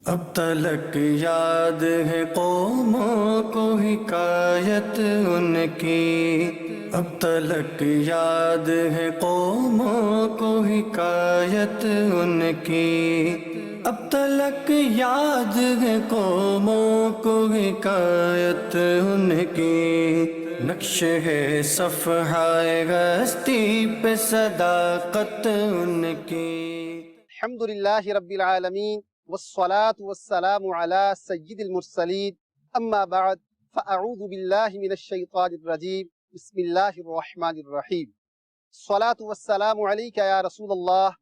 اب تلک یاد ہے قوموں کو حکایت ان کی، اب تلک یاد ہے قوموں کو حکایت ان کی، اب تلک یاد ہے قوموں کو حکایت ان کی، نقش ہے صفحہ ہستی پہ صداقت ان کی۔ الحمد للہ رب العالمین والصلاة والسلام على سید المرسلین اما بعد فاعوذ باللہ من الشیطان الرجیم بسم اللہ الرحمن الرحیم۔ الصلاة والسلام علیک یا رسول اللہ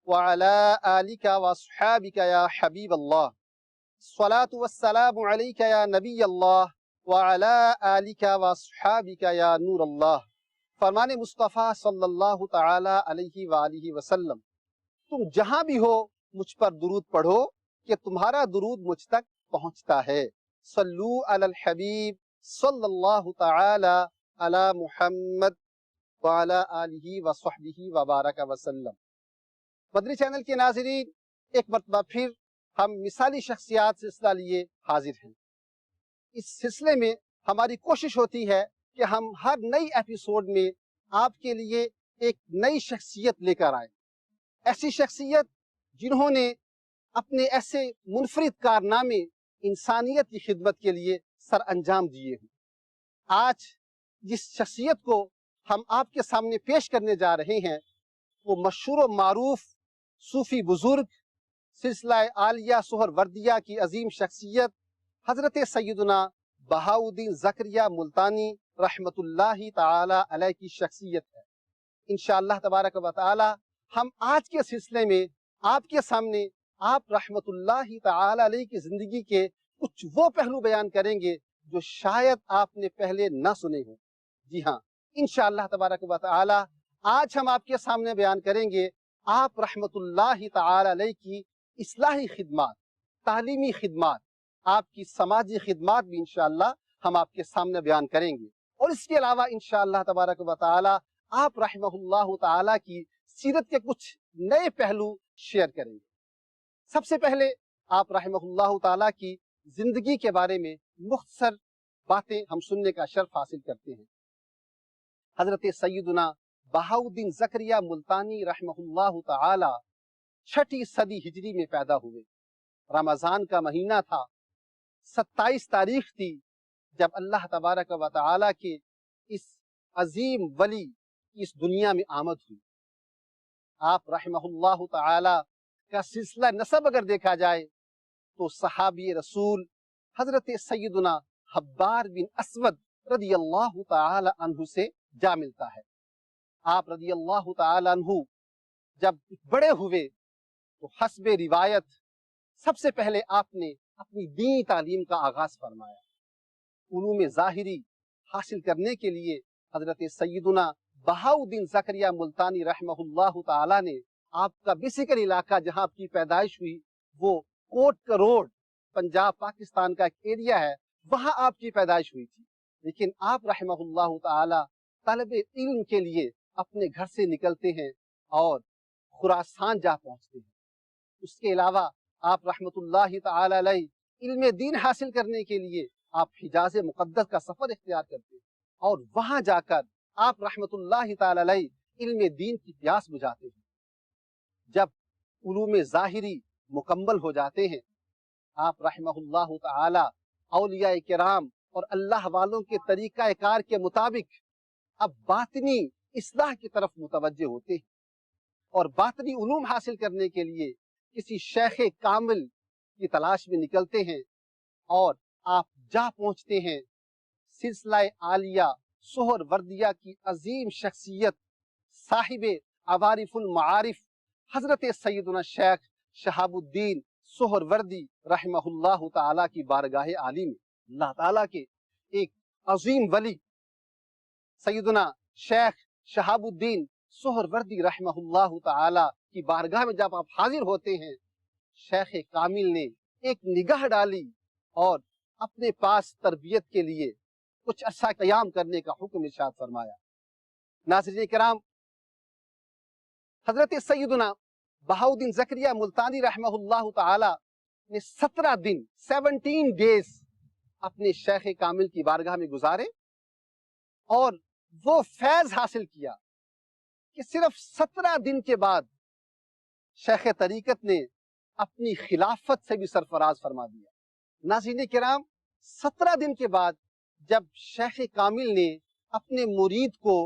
وعلى آلک واصحابک یا حبیب اللہ۔ الصلاة والسلام علیک یا نبی اللہ وعلى آلک واصحابک یا نور اللہ۔ فرمان مصطفیٰ صلی اللہ تعالی علیہ وآلہ وسلم، تم جہاں بھی ہو مجھ پر درود پڑھو کہ تمہارا درود مجھ تک پہنچتا ہے۔ صلو علی الحبیب صلی اللہ تعالی علی محمد وعلی آلہ وصحبہ وبارک وسلم۔ مدنی چینل کے ناظرین، ایک مرتبہ پھر ہم مثالی شخصیات سلسلہ لیے حاضر ہیں۔ اس سلسلے میں ہماری کوشش ہوتی ہے کہ ہم ہر نئی ایپیسوڈ میں آپ کے لیے ایک نئی شخصیت لے کر آئیں، ایسی شخصیت جنہوں نے اپنے ایسے منفرد کارنامے انسانیت کی خدمت کے لیے سر انجام دیے ہیں۔ آج جس شخصیت کو ہم آپ کے سامنے پیش کرنے جا رہے ہیں وہ مشہور و معروف صوفی بزرگ، سلسلہ عالیہ سہروردیہ کی عظیم شخصیت حضرت سیدنا بہاؤالدین زکریا ملتانی رحمۃ اللہ تعالی علیہ کی شخصیت ہے۔ انشاءاللہ تبارک و تعالی ہم آج کے سلسلے میں آپ کے سامنے آپ رحمت اللہ تعالی علیہ کی زندگی کے کچھ وہ پہلو بیان کریں گے جو شاید آپ نے پہلے نہ سنے ہوں۔ جی ہاں، انشاءاللہ تبارک و تعالی آج ہم آپ کے سامنے بیان کریں گے آپ رحمت اللہ تعالی علیہ کی اصلاحی خدمات، تعلیمی خدمات، آپ کی سماجی خدمات بھی انشاءاللہ ہم آپ کے سامنے بیان کریں گے، اور اس کے علاوہ انشاءاللہ تبارک و تعالی آپ رحمہ اللہ تعالی کی سیرت کے کچھ نئے پہلو شیئر کریں گے۔ سب سے پہلے آپ رحمہ اللہ تعالیٰ کی زندگی کے بارے میں مختصر باتیں ہم سننے کا شرف حاصل کرتے ہیں۔ حضرت سیدنا بہاؤالدین زکریا ملتانی رحمہ اللہ تعالی 6 صدی ہجری میں پیدا ہوئے۔ رمضان کا مہینہ تھا، 27 تاریخ تھی جب اللہ تبارک و تعالی کے اس عظیم ولی کی اس دنیا میں آمد ہوئی۔ آپ رحمہ اللہ تعالی کا سلسلہ نسب اگر دیکھا جائے تو صحابی رسول حضرت سیدنا حبار بن اسود رضی اللہ تعالی عنہ سے جا ملتا ہے۔ آپ رضی اللہ تعالی عنہ جب بڑے ہوئے تو حسب روایت سب سے پہلے آپ نے اپنی دینی تعلیم کا آغاز فرمایا۔ علوم ظاہری حاصل کرنے کے لیے حضرت سیدنا بہاؤالدین زکریا ملتانی رحمہ اللہ تعالی نے، آپ کا بیسیکل علاقہ جہاں آپ کی پیدائش ہوئی وہ کوٹ کروڑ پنجاب پاکستان کا ایک ایریا ہے، وہاں آپ کی پیدائش ہوئی تھی، لیکن آپ رحمہ اللہ تعالی طلب علم کے لیے اپنے گھر سے نکلتے ہیں اور خراسان جا پہنچتے ہیں۔ اس کے علاوہ آپ رحمۃ اللہ تعالی علیہ علم دین حاصل کرنے کے لیے آپ حجاز مقدس کا سفر اختیار کرتے ہیں، اور وہاں جا کر آپ رحمت اللہ تعالی علیہ علم دین کی پیاس بجھاتے ہیں۔ جب علوم ظاہری مکمل ہو جاتے ہیں، آپ رحمہ اللہ تعالی اولیاء کرام اور اللہ والوں کے طریقہ کار کے مطابق اب باطنی اصلاح کی طرف متوجہ ہوتے ہیں، اور باطنی علوم حاصل کرنے کے لیے کسی شیخ کامل کی تلاش میں نکلتے ہیں، اور آپ جا پہنچتے ہیں سلسلہ عالیہ سہروردیہ کی عظیم شخصیت صاحب عوارف المعارف حضرت سیدنا شیخ شہاب الدین سہروردی رحمہ اللہ تعالی کی بارگاہ عالی میں۔ اللہ تعالیٰ کے ایک عظیم ولی سیدنا شیخ شہاب الدین سہروردی رحمہ اللہ تعالی کی بارگاہ میں جب آپ حاضر ہوتے ہیں، شیخ کامل نے ایک نگاہ ڈالی اور اپنے پاس تربیت کے لیے کچھ عرصہ قیام کرنے کا حکم ارشاد فرمایا۔ ناظرین کرام، حضرت سیدنا بہاؤالدین زکریا ملتانی رحمہ اللہ تعالی نے 17 دن 17 ڈیز اپنے شیخ کامل کی بارگاہ میں گزارے اور وہ فیض حاصل کیا کہ صرف 17 دن کے بعد شیخ طریقت نے اپنی خلافت سے بھی سرفراز فرما دیا۔ ناظرین کرام، 17 دن کے بعد جب شیخ کامل نے اپنے مرید کو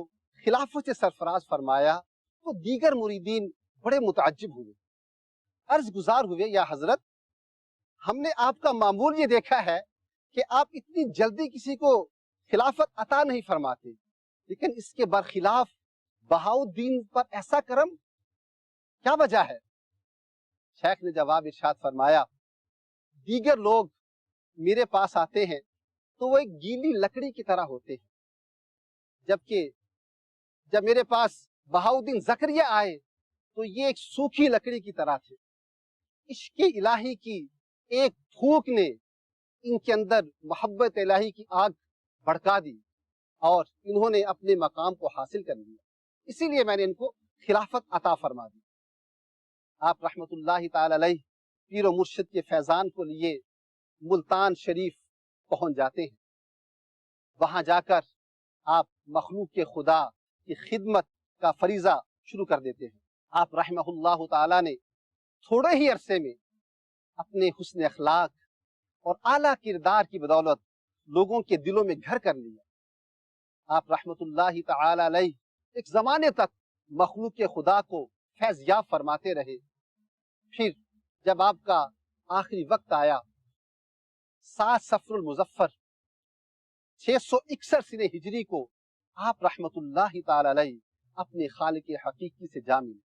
خلافت سے سرفراز فرمایا تو دیگر مریدین بڑے متعجب ہوئے، عرض گزار ہوئے، یا حضرت، ہم نے آپ کا معمول یہ دیکھا ہے کہ آپ اتنی جلدی کسی کو خلافت عطا نہیں فرماتے، لیکن اس کے برخلاف بہاؤالدین پر ایسا کرم، کیا وجہ ہے؟ شیخ نے جواب ارشاد فرمایا، دیگر لوگ میرے پاس آتے ہیں تو وہ ایک گیلی لکڑی کی طرح ہوتے ہیں، جبکہ جب میرے پاس بہاؤالدین زکریا آئے تو یہ ایک سوکھی لکڑی کی طرح تھے۔ عشق الہی کی ایک پھونک نے ان کے اندر محبت الہی کی آگ بھڑکا دی اور انہوں نے اپنے مقام کو حاصل کر لیا، اسی لیے میں نے ان کو خلافت عطا فرما دی۔ آپ رحمت اللہ تعالی علیہ پیر و مرشد کے فیضان کو لیے ملتان شریف پہنچ جاتے ہیں۔ وہاں جا کر آپ مخلوق کے خدا کی خدمت کا فریضہ شروع کر دیتے ہیں۔ آپ رحمہ اللہ تعالی نے تھوڑے ہی عرصے میں اپنے حسن اخلاق اور اعلیٰ کردار کی بدولت لوگوں کے دلوں میں گھر کر لیا۔ آپ رحمت اللہ تعالی علیہ ایک زمانے تک مخلوق کے خدا کو فیض یاب فرماتے رہے۔ پھر جب آپ کا آخری وقت آیا، 7 صفر المظفر 661 سنہ ہجری کو آپ رحمت اللہ تعالی علیہ اپنے خالق حقیقی سے جا ملے۔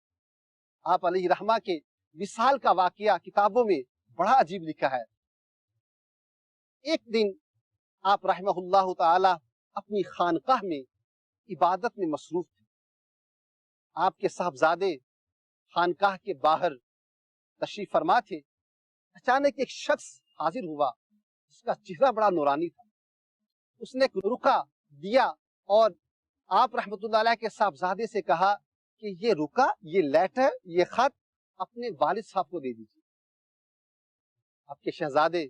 آپ علیہ رحمہ کے وصال کا واقعہ کتابوں میں بڑا عجیب لکھا ہے۔ ایک دن آپ رحمہ اللہ تعالی اپنی خانقاہ میں عبادت میں مصروف تھے۔ آپ کے صاحبزادے خانقاہ کے باہر تشریف فرما تھے۔ اچانک ایک شخص حاضر ہوا، اس کا چہرہ بڑا نورانی تھا۔ اس نے ایک رکا دیا اور آپ رحمت اللہ علیہ کے صاحبزادے سے کہا کہ یہ رکا، یہ لیٹر، یہ خط اپنے والد صاحب کو دے دیجیے۔ آپ کے شہزادے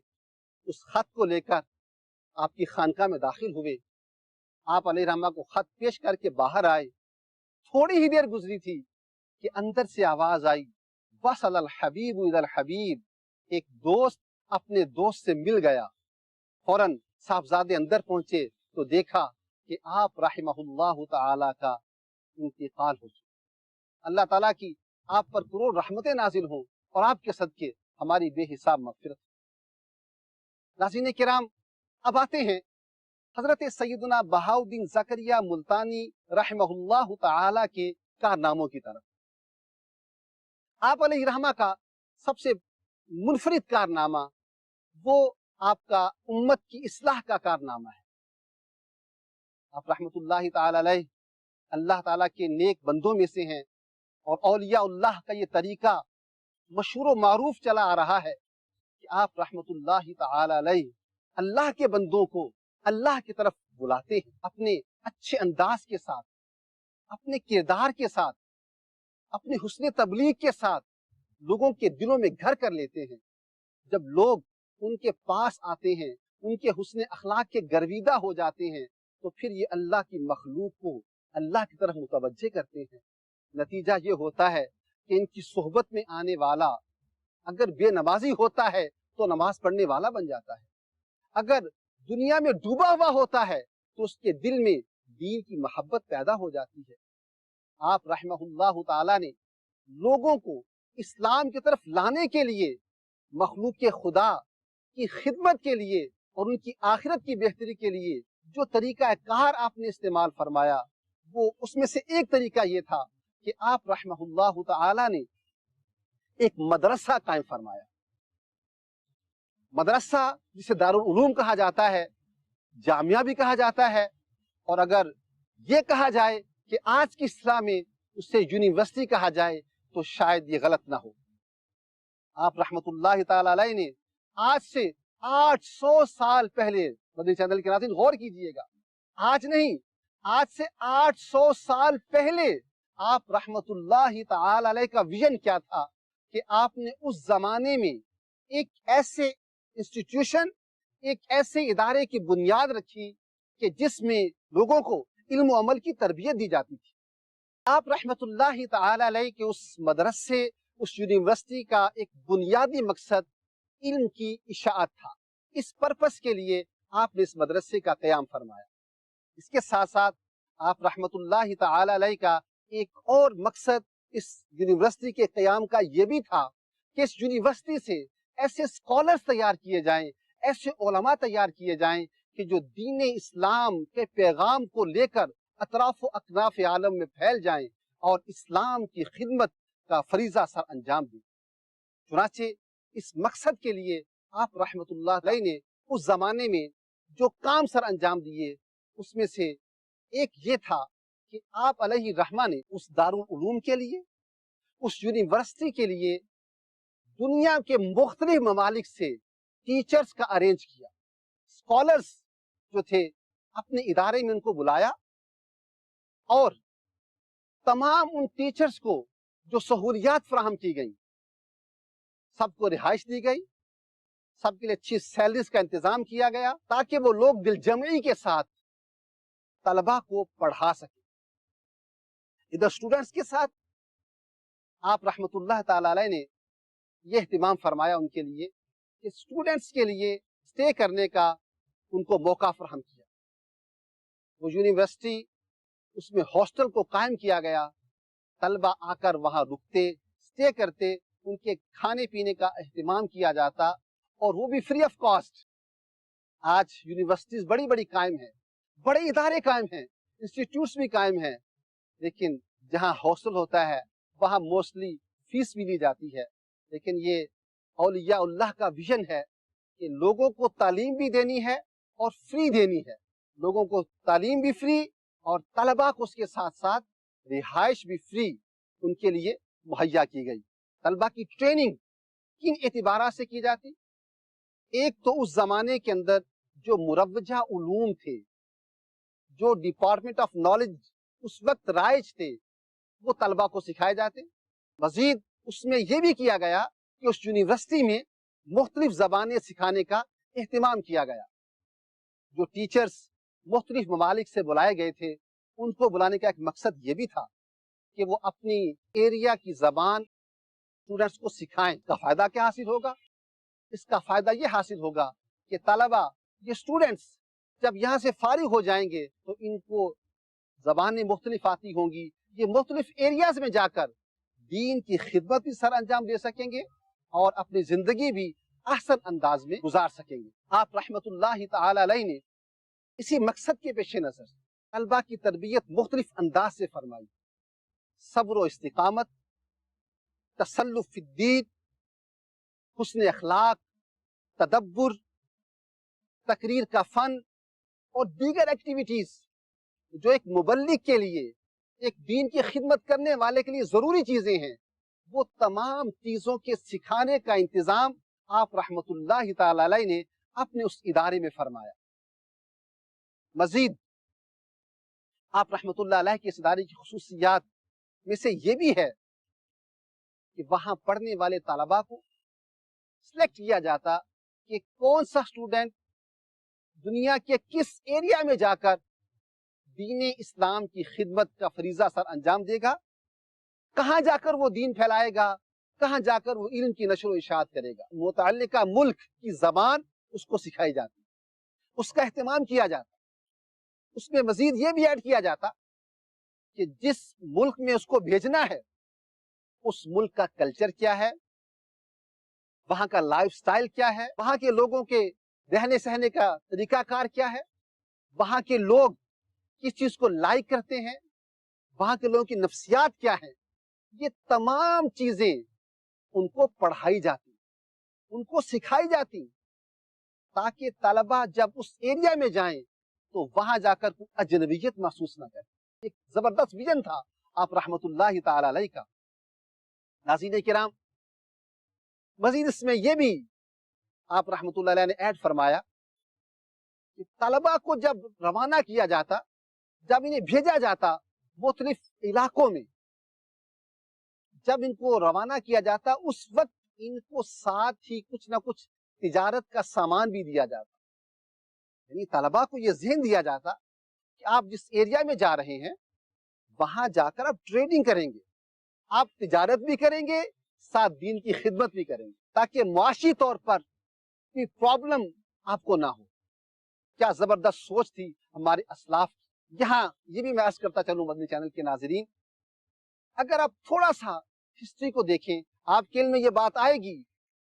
اس خط کو لے کر آپ کی خانقاہ میں داخل ہوئے۔ آپ علیہ رحمہ کو خط پیش کر کے باہر آئے۔ تھوڑی ہی دیر گزری تھی کہ اندر سے آواز آئی، وصل الحبیب الی الحبیب، ایک دوست اپنے دوست سے مل گیا۔ فوراً صاحبزادے اندر پہنچے تو دیکھا کہ آپ رحمہ اللہ تعالی کا انتقال ہو چکا۔ اللہ تعالیٰ کی آپ پر کروڑ رحمتیں نازل ہوں اور آپ کے صدقے ہماری بے حساب مغفرت۔ ناظرین کرام، اب آتے ہیں حضرت سیدنا بہاؤالدین زکریا ملتانی رحمہ اللہ تعالی کے کارناموں کی طرف۔ آپ علیہ رحمہ کا سب سے منفرد کارنامہ وہ آپ کا امت کی اصلاح کا کارنامہ ہے۔ آپ رحمت اللہ تعالی علیہ اللہ تعالیٰ کے نیک بندوں میں سے ہیں اور اولیاء اللہ کا یہ طریقہ مشہور و معروف چلا آ رہا ہے کہ آپ رحمت اللہ تعالی علیہ اللہ کے بندوں کو اللہ کی طرف بلاتے ہیں، اپنے اچھے انداز کے ساتھ، اپنے کردار کے ساتھ، اپنے حسن تبلیغ کے ساتھ لوگوں کے دلوں میں گھر کر لیتے ہیں۔ جب لوگ ان کے پاس آتے ہیں، ان کے حسن اخلاق کے گرویدہ ہو جاتے ہیں، تو پھر یہ اللہ کی مخلوق کو اللہ کی طرف متوجہ کرتے ہیں۔ نتیجہ یہ ہوتا ہے کہ ان کی صحبت میں آنے والا اگر بے نمازی ہوتا ہے تو نماز پڑھنے والا بن جاتا ہے، اگر دنیا میں ڈوبا ہوا ہوتا ہے تو اس کے دل میں دین کی محبت پیدا ہو جاتی ہے۔ آپ رحمہ اللہ تعالی نے لوگوں کو اسلام کی طرف لانے کے لیے، مخلوق کے خدا کی خدمت کے لیے اور ان کی آخرت کی بہتری کے لیے جو طریقہ کار آپ نے استعمال فرمایا، وہ اس میں سے ایک طریقہ یہ تھا کہ آپ رحمہ اللہ تعالی نے ایک مدرسہ قائم فرمایا۔ مدرسہ جسے دارالعلوم کہا جاتا ہے، جامعہ بھی کہا جاتا ہے، اور اگر یہ کہا جائے کہ آج کی اصطلاح میں اسے یونیورسٹی کہا جائے تو شاید یہ غلط نہ ہو۔ آپ رحمت اللہ تعالی علیہ نے آج سے 800 سال پہلے، مدنی چینل کے ناظرین غور کیجئے گا، آج نہیں، آج سے 800 سال پہلے آپ رحمت اللہ تعالی علیہ کا ویژن کیا تھا کہ آپ نے اس زمانے میں ایک ایسے انسٹیٹیوشن، ایک ایسے ادارے کی بنیاد رکھی کہ جس میں لوگوں کو علم و عمل کی تربیت دی جاتی تھی۔ آپ رحمت اللہ تعالی علیہ کے اس مدرسے، اس یونیورسٹی کا ایک بنیادی مقصد علم کی اشاعت تھا۔ اس پرپس کے لیے آپ نے اس مدرسے کا قیام فرمایا۔ اس کے ساتھ ساتھ آپ رحمت اللہ تعالی علیہ کا ایک اور مقصد اس یونیورسٹی کے قیام کا یہ بھی تھا کہ اس یونیورسٹی سے ایسے اسکالرز تیار کیے جائیں، ایسے علماء تیار کیے جائیں کہ جو دین اسلام کے پیغام کو لے کر اطراف و اکناف عالم میں پھیل جائیں اور اسلام کی خدمت کا فریضہ سر انجام دیں۔ چنانچہ اس مقصد کے لیے آپ رحمت اللہ علیہ نے اس زمانے میں جو کام سر انجام دیے، اس میں سے ایک یہ تھا کہ آپ علیہ الرحمہ نے اس دارالعلوم کے لیے، اس یونیورسٹی کے لیے دنیا کے مختلف ممالک سے ٹیچرز کا ارینج کیا۔ اسکالرز جو تھے اپنے ادارے میں ان کو بلایا اور تمام ان ٹیچرز کو جو سہولیات فراہم کی گئیں، سب کو رہائش دی گئی، سب کے لیے اچھی سیلریز کا انتظام کیا گیا تاکہ وہ لوگ دل جمعی کے ساتھ طلبہ کو پڑھا سکیں۔ ادھر اسٹوڈنٹس کے ساتھ آپ رحمت اللہ تعالی علیہ نے یہ اہتمام فرمایا ان کے لیے کہ اسٹوڈنٹس کے لیے اسٹے کرنے کا ان کو موقع فراہم کیا۔ وہ یونیورسٹی، اس میں ہاسٹل کو قائم کیا گیا، طلبہ آ کر وہاں رکتے، اسٹے کرتے، ان کے کھانے پینے کا اہتمام کیا جاتا اور وہ بھی فری آف کاسٹ۔ آج یونیورسٹیز بڑی بڑی قائم ہیں، بڑے ادارے قائم ہیں، انسٹیٹیوٹس بھی قائم ہیں، لیکن جہاں ہاسٹل ہوتا ہے وہاں موسٹلی فیس بھی لی جاتی ہے۔ لیکن یہ اولیاء اللہ کا ویژن ہے کہ لوگوں کو تعلیم بھی دینی ہے اور فری دینی ہے، لوگوں کو تعلیم بھی فری اور طلبہ کو اس کے ساتھ ساتھ رہائش بھی فری ان کے لیے مہیا کی گئی۔ طلبہ کی ٹریننگ کن اعتبارات سے کی جاتی؟ ایک تو اس زمانے کے اندر جو مروجہ علوم تھے، جو ڈپارٹمنٹ آف نالج اس وقت رائج تھے، وہ طلبہ کو سکھائے جاتے۔ مزید اس میں یہ بھی کیا گیا کہ اس یونیورسٹی میں مختلف زبانیں سکھانے کا اہتمام کیا گیا۔ جو ٹیچرز مختلف ممالک سے بلائے گئے تھے، ان کو بلانے کا ایک مقصد یہ بھی تھا کہ وہ اپنی ایریا کی زبان اسٹوڈنٹس کو سکھائیں۔ اس کا فائدہ کیا حاصل ہوگا؟ اس کا فائدہ یہ حاصل ہوگا کہ طلبہ، یہ اسٹوڈنٹس جب یہاں سے فارغ ہو جائیں گے تو ان کو زبانیں مختلف آتی ہوں گی، یہ مختلف ایریاز میں جا کر دین کی خدمت بھی سر انجام دے سکیں گے اور اپنی زندگی بھی احسن انداز میں گزار سکیں گے۔ آپ رحمت اللہ تعالی علیہ نے اسی مقصد کے پیش نظر طلبہ کی تربیت مختلف انداز سے فرمائی۔ صبر و استقامت، تسلف فی الدین، حسن اخلاق، تدبر، تقریر کا فن اور دیگر ایکٹیویٹیز جو ایک مبلغ کے لیے، ایک دین کی خدمت کرنے والے کے لیے ضروری چیزیں ہیں، وہ تمام چیزوں کے سکھانے کا انتظام آپ رحمت اللہ تعالی علیہ نے اپنے اس ادارے میں فرمایا۔ مزید آپ رحمت اللہ علیہ کے اس ادارے کی خصوصیات میں سے یہ بھی ہے کہ وہاں پڑھنے والے طلباء کو سلیکٹ کیا جاتا کہ کون سا اسٹوڈنٹ دنیا کے کس ایریا میں جا کر دین اسلام کی خدمت کا فریضہ سر انجام دے گا، کہاں جا کر وہ دین پھیلائے گا، کہاں جا کر وہ علم کی نشر و اشاعت کرے گا۔ متعلقہ ملک کی زبان اس کو سکھائی جاتی، اس کا اہتمام کیا جاتا۔ اس میں مزید یہ بھی ایڈ کیا جاتا کہ جس ملک میں اس کو بھیجنا ہے اس ملک کا کلچر کیا ہے، وہاں کا لائف سٹائل کیا ہے، وہاں کے لوگوں کے رہنے سہنے کا طریقہ کار کیا ہے، وہاں کے لوگ کس چیز کو لائک کرتے ہیں، وہاں کے لوگوں کی نفسیات کیا ہیں۔ یہ تمام چیزیں ان کو پڑھائی جاتی، ان کو سکھائی جاتی، تاکہ طلبہ جب اس ایریا میں جائیں تو وہاں جا کر کوئی اجنبیت محسوس نہ کریں۔ ایک زبردست ویژن تھا آپ رحمت اللہ تعالی علیہ کا۔ ناظرین کرام، مزید اس میں یہ بھی آپ رحمت اللہ علیہ نے ایڈ فرمایا کہ طلبہ کو جب روانہ کیا جاتا، جب انہیں بھیجا جاتا مختلف علاقوں میں، جب ان کو روانہ کیا جاتا اس وقت ان کو ساتھ ہی کچھ نہ کچھ تجارت کا سامان بھی دیا جاتا، یعنی طلبا کو یہ ذہن دیا جاتا کہ آپ جس ایریا میں جا رہے ہیں وہاں جا کر آپ ٹریڈنگ کریں گے، آپ تجارت بھی کریں گے، ساتھ دین کی خدمت بھی کریں گے، تاکہ معاشی طور پر کوئی پرابلم آپ کو نہ ہو۔ کیا زبردست سوچ تھی ہمارے اسلاف کی۔ یہاں یہ بھی میں عرض کرتا چلوں مدنی چینل کے ناظرین، اگر آپ تھوڑا سا ہسٹری کو دیکھیں آپ کے علم میں یہ بات آئے گی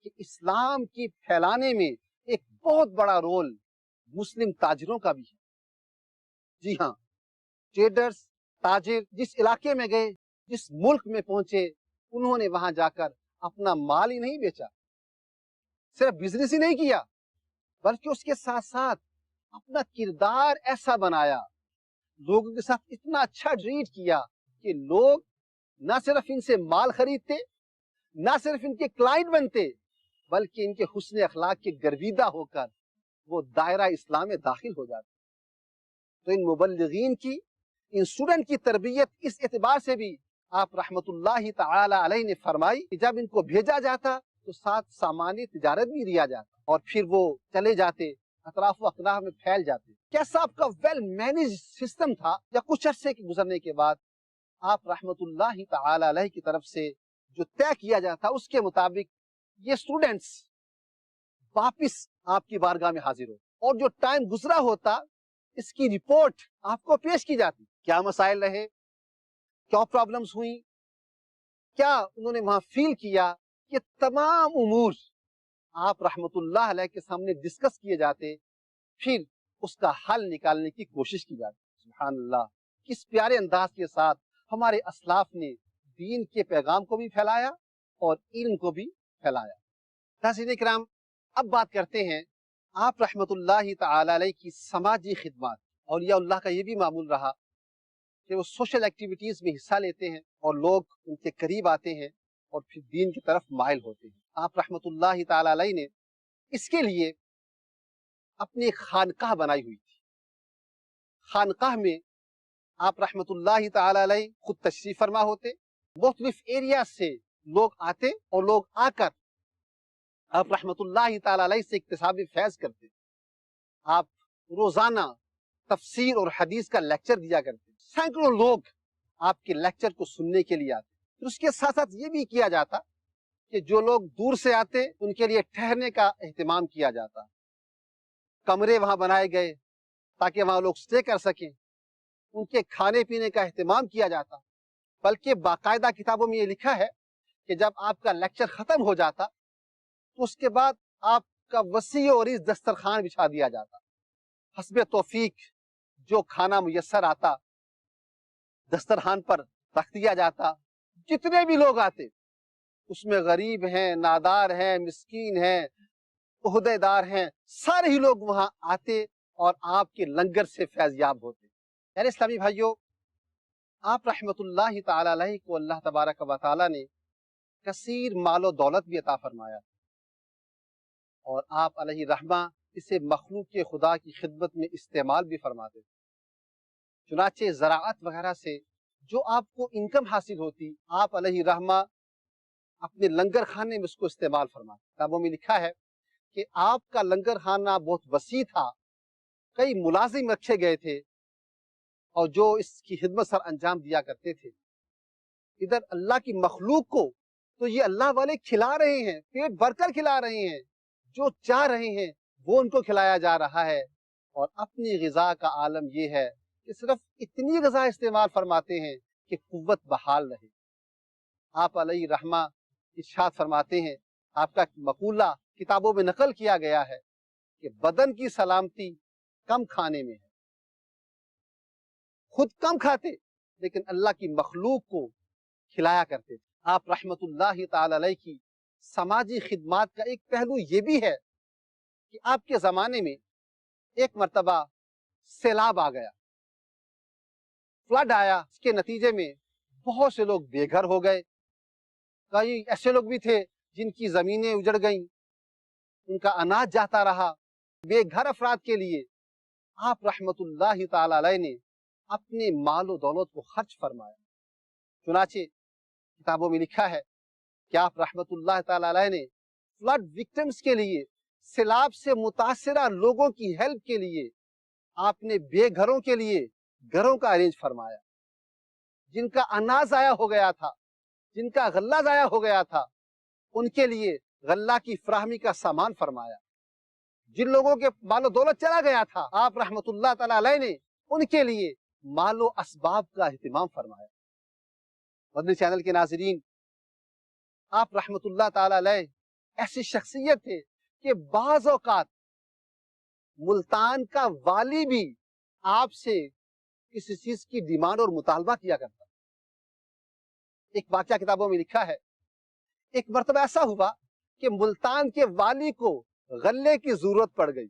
کہ اسلام کی پھیلانے میں ایک بہت بڑا رول مسلم تاجروں کا بھی ہے۔ جی ہاں، ٹریڈرز، تاجر جس علاقے میں گئے، جس ملک میں پہنچے، انہوں نے وہاں جا کر اپنا مال ہی نہیں بیچا، صرف بزنس ہی نہیں کیا، بلکہ اس کے ساتھ ساتھ اپنا کردار ایسا بنایا، لوگوں کے ساتھ اتنا اچھا ٹریٹ کیا کہ لوگ نہ صرف ان سے مال خریدتے، نہ صرف ان کے کلائنٹ بنتے، بلکہ ان کے حسن اخلاق کے گرویدہ ہو کر وہ دائرہ اسلام میں داخل ہو جاتے۔ تو ان مبلغین کی، ان اسٹوڈنٹ کی تربیت اس اعتبار سے بھی آپ رحمت اللہ تعالی علیہ نے فرمائی کہ جب ان کو بھیجا جاتا تو ساتھ سامان تجارت بھی دیا جاتا اور پھر وہ چلے جاتے، اطراف و اقراف میں پھیل جاتے۔ کیسا آپ کا ویل مینج سسٹم تھا۔ یا کچھ عرصے کے گزرنے کے بعد آپ رحمت اللہ تعالی علیہ کی طرف سے جو طے کیا جاتا اس کے مطابق یہ اسٹوڈنٹس واپس آپ کی بارگاہ میں حاضر ہو، اور جو ٹائم گزرا ہوتا اس کی رپورٹ آپ کو پیش کی جاتی، کیا مسائل رہے، کیا پرابلمز ہوئیں، کیا انہوں نے وہاں فیل کیا، یہ تمام امور آپ رحمت اللہ علیہ کے سامنے ڈسکس کیے جاتے، پھر اس کا حل نکالنے کی کوشش کی جاتی۔ سبحان اللہ، کس پیارے انداز کے ساتھ ہمارے اسلاف نے دین کے پیغام کو بھی پھیلایا اور علم کو بھی پھیلایا۔ ناظرین کرام، اب بات کرتے ہیں آپ رحمت اللہ تعالی علیہ کی سماجی خدمات۔ اولیاء اللہ کا یہ بھی معمول رہا کہ وہ سوشل ایکٹیویٹیز میں حصہ لیتے ہیں اور لوگ ان کے قریب آتے ہیں اور پھر دین کی طرف مائل ہوتے ہیں۔ آپ رحمت اللہ تعالی علیہ نے اس کے لیے اپنی ایک خانقاہ بنائی ہوئی تھی۔ خانقاہ میں آپ رحمت اللہ تعالی علیہ خود تشریف فرما ہوتے، مختلف ایریا سے لوگ آتے اور لوگ آ کر آپ رحمت اللہ تعالی علیہ سے اکتساب فیض کرتے۔ آپ روزانہ تفسیر اور حدیث کا لیکچر دیا کرتے، سینکڑوں لوگ آپ کے لیکچر کو سننے کے لیے آتے۔ پھر اس کے ساتھ ساتھ یہ بھی کیا جاتا کہ جو لوگ دور سے آتے ان کے لیے ٹھہرنے کا اہتمام کیا جاتا، کمرے وہاں بنائے گئے تاکہ وہاں لوگ سٹے کر سکیں، ان کے کھانے پینے کا اہتمام کیا جاتا، بلکہ باقاعدہ کتابوں میں یہ لکھا ہے کہ جب آپ کا لیکچر ختم ہو جاتا تو اس کے بعد آپ کا وسیع اور عریض دسترخوان بچھا دیا جاتا، حسب توفیق جو کھانا میسر آتا دسترخوان پر رکھ دیا جاتا، جتنے بھی لوگ آتے اس میں غریب ہیں، نادار ہیں، مسکین ہیں، عہدے دار ہیں، سارے ہی لوگ وہاں آتے اور آپ کے لنگر سے فیض یاب ہوتے۔ یعنی اسلامی بھائیوں، آپ رحمت اللہ تعالی علیہ کو اللہ تبارک و تعالی نے کثیر مال و دولت بھی عطا فرمایا، اور آپ علیہ رحمہ اسے مخلوق کے خدا کی خدمت میں استعمال بھی فرماتے۔ چنانچہ زراعت وغیرہ سے جو آپ کو انکم حاصل ہوتی، آپ علیہ رحمہ اپنے لنگر خانے میں اس کو استعمال فرماتے۔ کتابوں میں لکھا ہے کہ آپ کا لنگر خانہ بہت وسیع تھا، کئی ملازم رکھے گئے تھے اور جو اس کی خدمت سر انجام دیا کرتے تھے۔ ادھر اللہ کی مخلوق کو تو یہ اللہ والے کھلا رہے ہیں، پیٹ بھر کر کھلا رہے ہیں، جو چاہ رہے ہیں وہ ان کو کھلایا جا رہا ہے، اور اپنی غذا کا عالم یہ ہے کہ صرف اتنی غذا استعمال فرماتے ہیں کہ قوت بحال رہے۔ آپ علیہ رحمہ ارشاد فرماتے ہیں، آپ کا مقولہ کتابوں میں نقل کیا گیا ہے کہ بدن کی سلامتی کم کھانے میں ہے۔ خود کم کھاتے لیکن اللہ کی مخلوق کو کھلایا کرتے تھے۔ آپ رحمت اللہ تعالی علیہ کی سماجی خدمات کا ایک پہلو یہ بھی ہے کہ آپ کے زمانے میں ایک مرتبہ سیلاب آ گیا، فلڈ آیا، اس کے نتیجے میں بہت سے لوگ بے گھر ہو گئے، کئی ایسے لوگ بھی تھے جن کی زمینیں اجڑ گئیں، ان کا اناج جاتا رہا۔ بے گھر افراد کے لیے آپ رحمت اللہ تعالی علیہ نے اپنے مال و دولت کو خرچ فرمایا۔ چنانچہ کتابوں میں لکھا ہے کہ آپ رحمت اللہ تعالی علیہ نے فلڈ وکٹمز کے لیے، سیلاب سے متاثرہ لوگوں کی ہیلپ کے لیے آپ نے بے گھروں کے لیے گھروں کا ارینج فرمایا، جن کا اناج ضائع ہو گیا تھا، جن کا غلہ ضائع ہو گیا تھا، ان کے لیے غلہ کی فراہمی کا سامان فرمایا، جن لوگوں کے مال و دولت چلا گیا تھا آپ رحمت اللہ تعالی علیہ نے ان کے لیے مال و اسباب کا اہتمام فرمایا۔ مدنی چینل کے ناظرین، آپ رحمت اللہ تعالی علیہ ایسی شخصیت تھے کہ بعض اوقات ملتان کا والی بھی آپ سے کسی چیز کی ڈیمانڈ اور مطالبہ کیا کرتا۔ ایک واقعہ کتابوں میں لکھا ہے، ایک مرتبہ ایسا ہوا کہ ملتان کے والی کو غلے کی ضرورت پڑ گئی،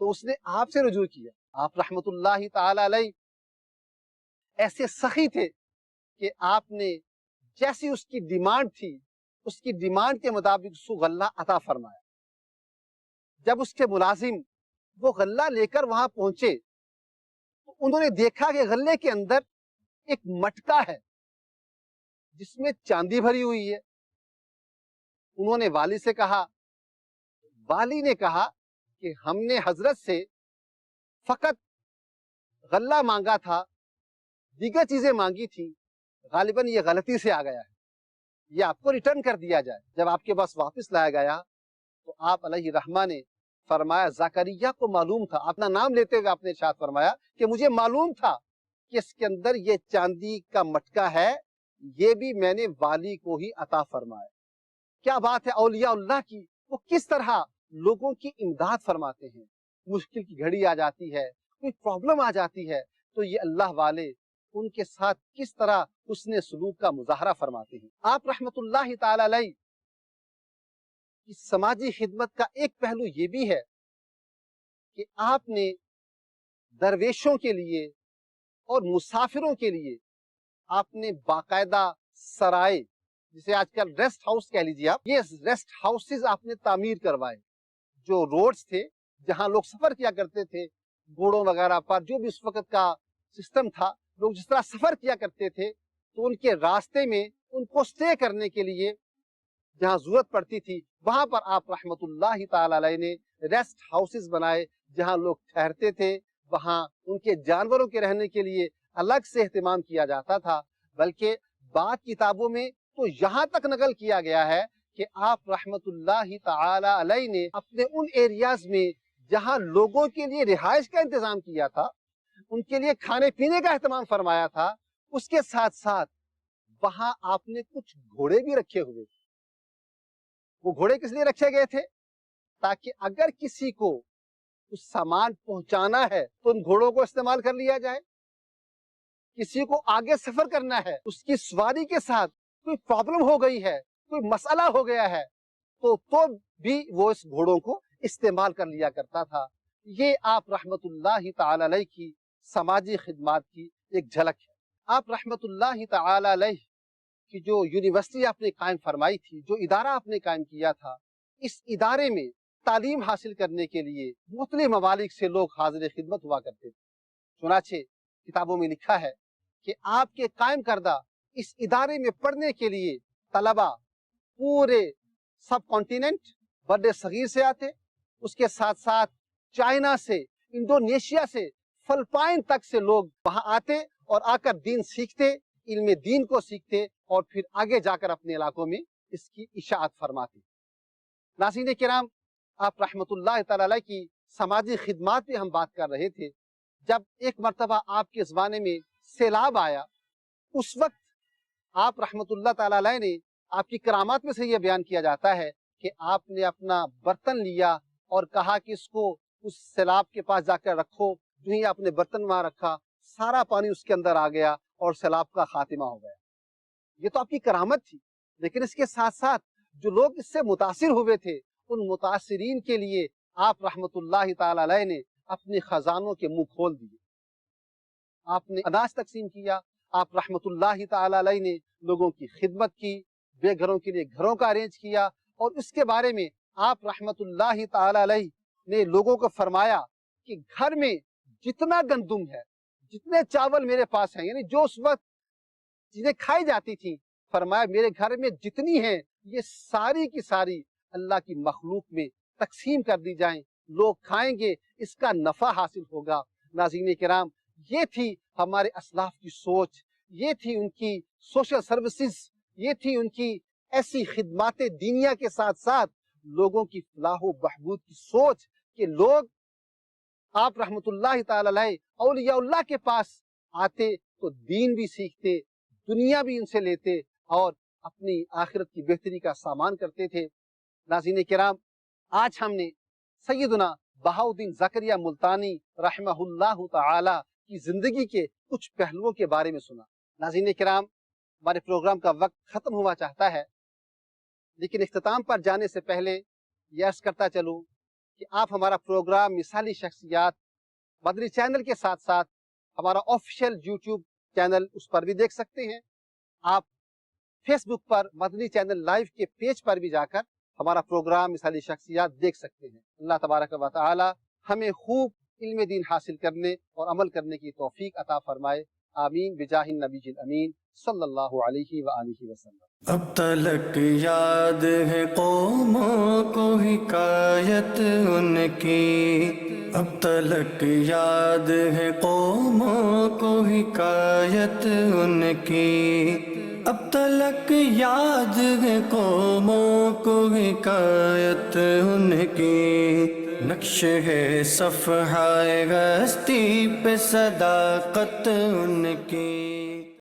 تو اس نے آپ سے رجوع کیا۔ آپ رحمت اللہ تعالی علیہ ایسے سخی تھے کہ آپ نے جیسی اس کی ڈیمانڈ تھی اس کی ڈیمانڈ کے مطابق اس کو غلہ عطا فرمایا۔ جب اس کے ملازم وہ غلہ لے کر وہاں پہنچے تو انہوں نے دیکھا کہ غلے کے اندر ایک مٹکا ہے جس میں چاندی بھری ہوئی ہے۔ انہوں نے والی سے کہا، والی نے کہا کہ ہم نے حضرت سے فقط غلہ مانگا تھا، دیگر چیزیں مانگی تھی، غالباً یہ غلطی سے آ گیا ہے، یہ آپ کو ریٹرن کر دیا جائے۔ جب آپ کے پاس واپس لایا گیا تو آپ علیہ رحمہ نے فرمایا، زکریا کو معلوم تھا، اپنا نام لیتے ہوئے آپ نے ارشاد فرمایا کہ مجھے معلوم تھا کہ اس کے اندر یہ چاندی کا مٹکا ہے، یہ بھی میں نے والی کو ہی عطا فرمایا۔ کیا بات ہے اولیاء اللہ کی، وہ کس طرح لوگوں کی امداد فرماتے ہیں۔ مشکل کی گھڑی آ جاتی ہے، کوئی پرابلم آ جاتی ہے تو یہ اللہ والے ان کے ساتھ کس طرح حسن سلوک کا مظاہرہ فرماتے ہیں۔ آپ رحمت اللہ تعالی علیہ کی سماجی خدمت کا ایک پہلو یہ بھی ہے کہ آپ نے درویشوں کے لیے اور مسافروں کے لیے آپ نے باقاعدہ سرائے، جسے آج کل ریسٹ ہاؤس کہہ لیجیے آپ، یہ ریسٹ ہاؤسز آپ نے تعمیر کروائے۔ جو روڈز تھے جہاں لوگ سفر کیا کرتے تھے گھوڑوں وغیرہ پر، جو بھی اس وقت کا سسٹم تھا، لوگ جس طرح سفر کیا کرتے تھے تو ان کے راستے میں ان کو سٹے کرنے کے لیے جہاں ضرورت پڑتی تھی وہاں پر آپ رحمت اللہ تعالی علیہ نے ریسٹ ہاؤسز بنائے، جہاں لوگ ٹھہرتے تھے، وہاں ان کے جانوروں کے رہنے کے لیے الگ سے اہتمام کیا جاتا تھا۔ بلکہ بعض کتابوں میں تو یہاں تک نقل کیا گیا ہے کہ آپ رحمت اللہ تعالی علیہ نے اپنے ان ایریاز میں جہاں لوگوں کے لیے رہائش کا انتظام کیا تھا، ان کے لیے کھانے پینے کا اہتمام فرمایا تھا، اس کے ساتھ ساتھ وہاں آپ نے کچھ گھوڑے بھی رکھے ہوئے تھے۔ وہ گھوڑے کس لیے رکھے گئے تھے؟ تاکہ اگر کسی کو کچھ سامان پہنچانا ہے تو ان گھوڑوں کو استعمال کر لیا جائے، کسی کو آگے سفر کرنا ہے، اس کی سواری کے ساتھ کوئی پرابلم ہو گئی ہے، کوئی مسئلہ ہو گیا ہے تو بھی وہ اس گھوڑوں کو استعمال کر لیا کرتا تھا۔ یہ آپ رحمت اللہ تعالی علیہ کی سماجی خدمات کی ایک جھلک ہے۔ آپ رحمت اللہ تعالی علیہ کی جو یونیورسٹی آپ نے قائم فرمائی تھی، جو ادارہ آپ نے قائم کیا تھا، اس ادارے میں تعلیم حاصل کرنے کے لیے مختلف ممالک سے لوگ حاضر خدمت ہوا کرتے تھے۔ چنانچہ کتابوں میں لکھا ہے کہ آپ کے قائم کردہ اس ادارے میں پڑھنے کے لیے طلبہ پورے سب کانٹیننٹ بڑے صغیر سے آتے، اس کے ساتھ ساتھ چائنا سے، انڈونیشیا سے، فلپائن تک سے لوگ وہاں آتے اور آ کر دین سیکھتے، علم دین کو سیکھتے اور پھر آگے جا کر اپنے علاقوں میں اس کی اشاعت فرماتے۔ ناظرین کرام، آپ رحمت اللہ تعالی علیہ کی سماجی خدمات پہ ہم بات کر رہے تھے۔ جب ایک مرتبہ آپ کے زمانے میں سیلاب آیا، اس وقت آپ رحمت اللہ تعالی علیہ نے، آپ کی کرامات میں سے یہ بیان کیا جاتا ہے کہ آپ نے اپنا برتن لیا اور کہا کہ اس کو اس سیلاب کے پاس جا کر رکھو۔ جو ہی آپ نے برتن وہاں رکھا، سارا پانی اس کے اندر آ گیا اور سیلاب کا خاتمہ ہو گیا۔ یہ تو آپ کی کرامت تھی، لیکن اس کے ساتھ ساتھ جو لوگ اس سے متاثر ہوئے تھے، ان متاثرین کے لیے آپ رحمت اللہ تعالی علیہ نے اپنے خزانوں کے منہ کھول دیے۔ آپ نے اناج تقسیم کیا، آپ رحمت اللہ تعالی علیہ نے لوگوں کی خدمت کی، بے گھروں کے لیے گھروں کا ارینج کیا، اور اس کے بارے میں آپ رحمت اللہ تعالی علیہ نے لوگوں کو فرمایا کہ گھر میں جتنا گندم ہے، جتنے چاول میرے پاس ہیں، یعنی جو اس وقت چیزیں کھائی جاتی تھیں، فرمایا میرے گھر میں جتنی ہیں یہ ساری کی ساری اللہ کی مخلوق میں تقسیم کر دی جائیں، لوگ کھائیں گے، اس کا نفع حاصل ہوگا۔ ناظرین کرام، یہ تھی ہمارے اسلاف کی سوچ، یہ تھی ان کی سوشل سروسز، یہ تھی ان کی ایسی خدمات دینیا کے ساتھ ساتھ لوگوں کی فلاح و بہبود کی سوچ کہ لوگ آپ رحمت اللہ تعالی علیہ اولیاء اللہ کے پاس آتے تو دین بھی سیکھتے، دنیا بھی ان سے لیتے اور اپنی آخرت کی بہتری کا سامان کرتے تھے۔ ناظرین کرام، آج ہم نے سیدنا بہاؤالدین زکریا ملتانی رحمہ اللہ تعالی کی زندگی کے کچھ پہلوؤں کے بارے میں سنا۔ ناظرین کرام، ہمارے پروگرام کا وقت ختم ہوا چاہتا ہے، لیکن اختتام پر جانے سے پہلے یہ عرض کرتا چلوں کہ آپ ہمارا پروگرام مثالی شخصیات مدنی چینل کے ساتھ ساتھ ہمارا آفیشیل یوٹیوب چینل اس پر بھی دیکھ سکتے ہیں۔ آپ فیس بک پر مدنی چینل لائیو کے پیج پر بھی جا کر ہمارا پروگرام مثالی شخصیات دیکھ سکتے ہیں۔ اللہ تبارک و تعالی ہمیں خوب علم دین حاصل کرنے اور عمل کرنے کی توفیق عطا فرمائے، آمین بجاہ النبی الامین صلی اللہ علیہ وآلہ وسلم۔ اب تلک یاد ہے قوموں کو حکایت ان کی، اب تلک یاد ہے قوموں کو حکایت ان کی، اب تلک یاد ہے قوموں کو حکایت ان کی، نقش ہے صفحہ ہستی پہ صداقت ان کی۔